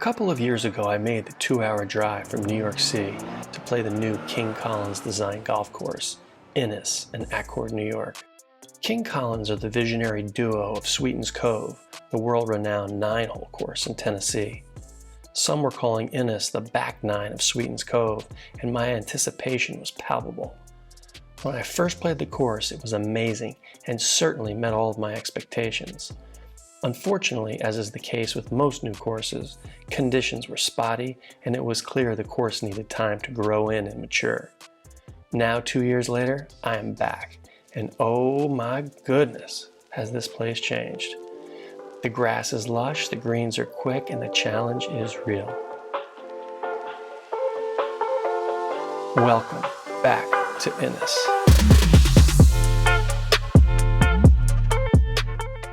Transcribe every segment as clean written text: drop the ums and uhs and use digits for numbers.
couple of years ago, I made the 2-hour drive from New York City to play the new King Collins design golf course, INNESS in Accord, New York. King Collins are the visionary duo of Sweetens Cove, the world-renowned 9-hole course in Tennessee. Some were calling INNESS the back nine of Sweetens Cove, and my anticipation was palpable. When I first played the course, it was amazing and certainly met all of my expectations. Unfortunately, as is the case with most new courses, conditions were spotty and it was clear the course needed time to grow in and mature. Now, 2 years later, I am back, and oh my goodness, has this place changed. The grass is lush, the greens are quick, and the challenge is real. Welcome back to INNESS.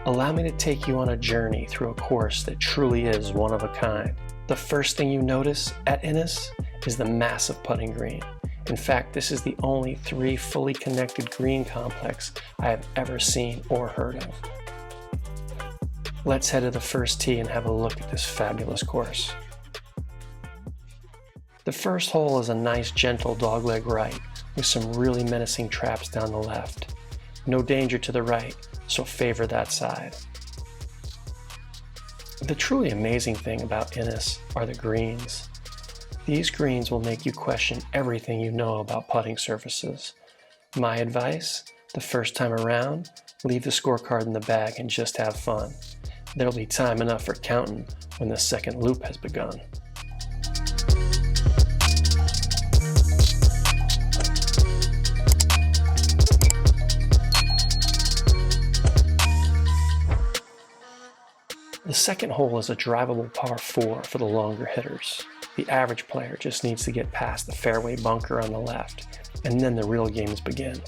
Allow me to take you on a journey through a course that truly is one of a kind. The first thing you notice at INNESS is the massive putting green. In fact, this is the only 3 fully connected green complex I have ever seen or heard of. Let's head to the first tee and have a look at this fabulous course. The first hole is a nice gentle dogleg right with some really menacing traps down the left. No danger to the right, so favor that side. The truly amazing thing about INNESS are the greens. These greens will make you question everything you know about putting surfaces. My advice, the first time around, leave the scorecard in the bag and just have fun. There'll be time enough for counting when the second loop has begun. The second hole is a drivable par 4 for the longer hitters. The average player just needs to get past the fairway bunker on the left, and then the real games begin.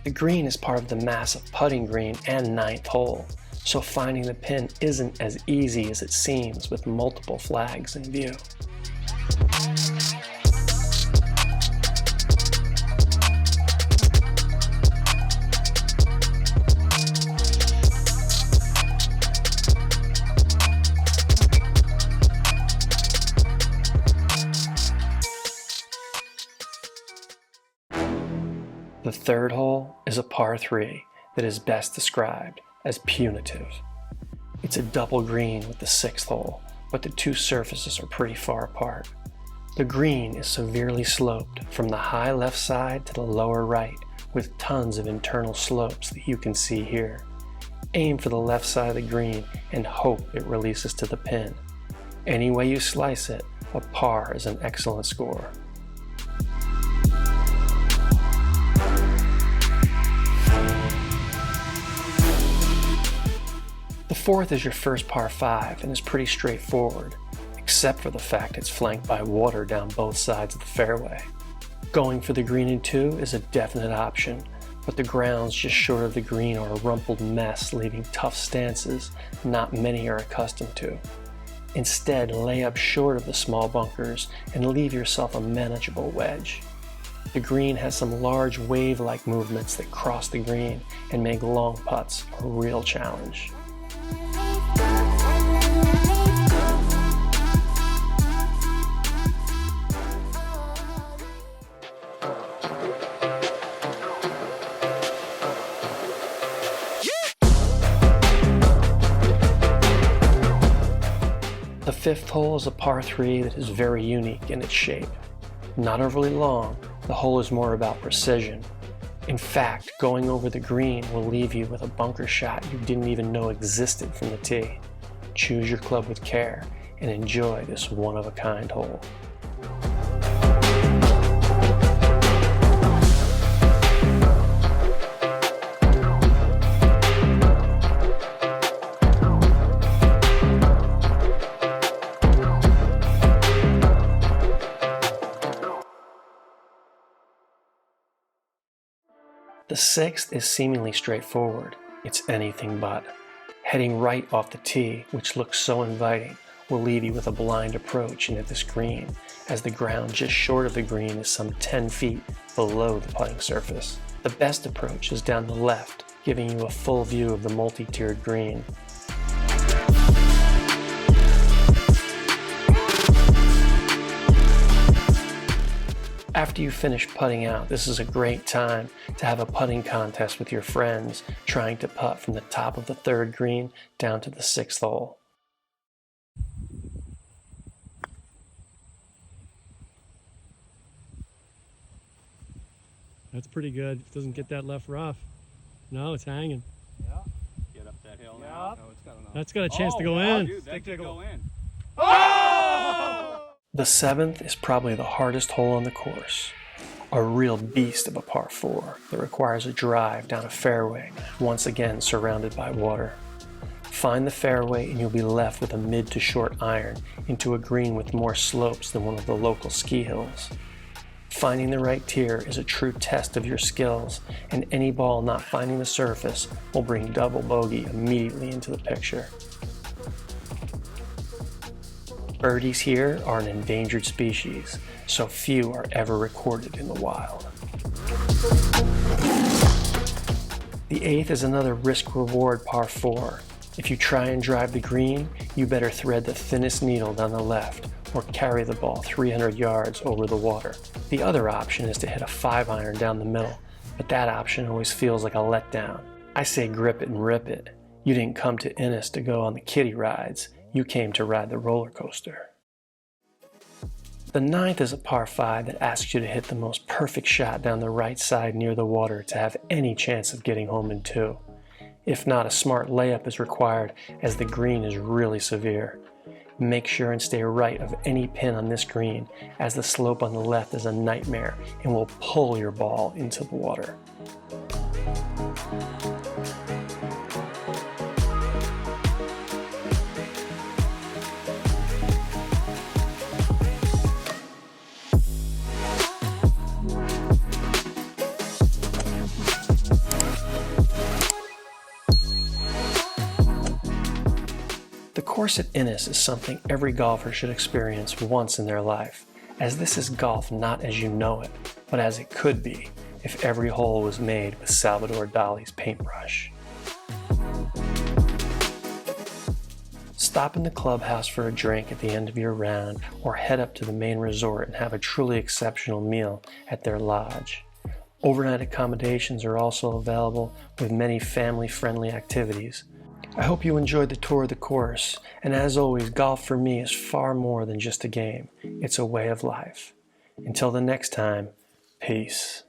The green is part of the massive putting green and 9th hole, so finding the pin isn't as easy as it seems with multiple flags in view. The third hole is a par 3 that is best described as punitive. It's a double green with the 6th hole, but the 2 surfaces are pretty far apart. The green is severely sloped from the high left side to the lower right, with tons of internal slopes that you can see here. Aim for the left side of the green and hope it releases to the pin. Any way you slice it, a par is an excellent score. The fourth is your first par 5 and is pretty straightforward, except for the fact it's flanked by water down both sides of the fairway. Going for the green in 2 is a definite option, but the grounds just short of the green are a rumpled mess, leaving tough stances not many are accustomed to. Instead, lay up short of the small bunkers and leave yourself a manageable wedge. The green has some large wave-like movements that cross the green and make long putts a real challenge. The 5th hole is a par 3 that is very unique in its shape. Not overly long, the hole is more about precision. In fact, going over the green will leave you with a bunker shot you didn't even know existed from the tee. Choose your club with care and enjoy this one-of-a-kind hole. The 6th is seemingly straightforward. It's anything but. Heading right off the tee, which looks so inviting, will leave you with a blind approach into this green, as the ground just short of the green is some 10 feet below the putting surface. The best approach is down the left, giving you a full view of the multi-tiered green. After you finish putting out, this is a great time to have a putting contest with your friends, trying to putt from the top of the 3rd green down to the 6th hole. That's pretty good. It doesn't get that left rough. No, it's hanging. Yeah. Get up that hill now. No, that's got a chance to go in. Dude, that could go in. The 7th is probably the hardest hole on the course. A real beast of a par 4 that requires a drive down a fairway, once again surrounded by water. Find the fairway and you'll be left with a mid to short iron into a green with more slopes than one of the local ski hills. Finding the right tier is a true test of your skills, and any ball not finding the surface will bring double bogey immediately into the picture. Birdies here are an endangered species, so few are ever recorded in the wild. The 8th is another risk-reward par 4. If you try and drive the green, you better thread the thinnest needle down the left or carry the ball 300 yards over the water. The other option is to hit a 5-iron down the middle, but that option always feels like a letdown. I say grip it and rip it. You didn't come to INNESS to go on the kiddie rides, you came to ride the roller coaster. The 9th is a par 5 that asks you to hit the most perfect shot down the right side near the water to have any chance of getting home in 2. If not, a smart layup is required as the green is really severe. Make sure and stay right of any pin on this green, as the slope on the left is a nightmare and will pull your ball into the water. The course at INNESS is something every golfer should experience once in their life, as this is golf not as you know it, but as it could be if every hole was made with Salvador Dali's paintbrush. Stop in the clubhouse for a drink at the end of your round, or head up to the main resort and have a truly exceptional meal at their lodge. Overnight accommodations are also available with many family-friendly activities. I hope you enjoyed the tour of the course, and as always, golf for me is far more than just a game. It's a way of life. Until the next time, peace.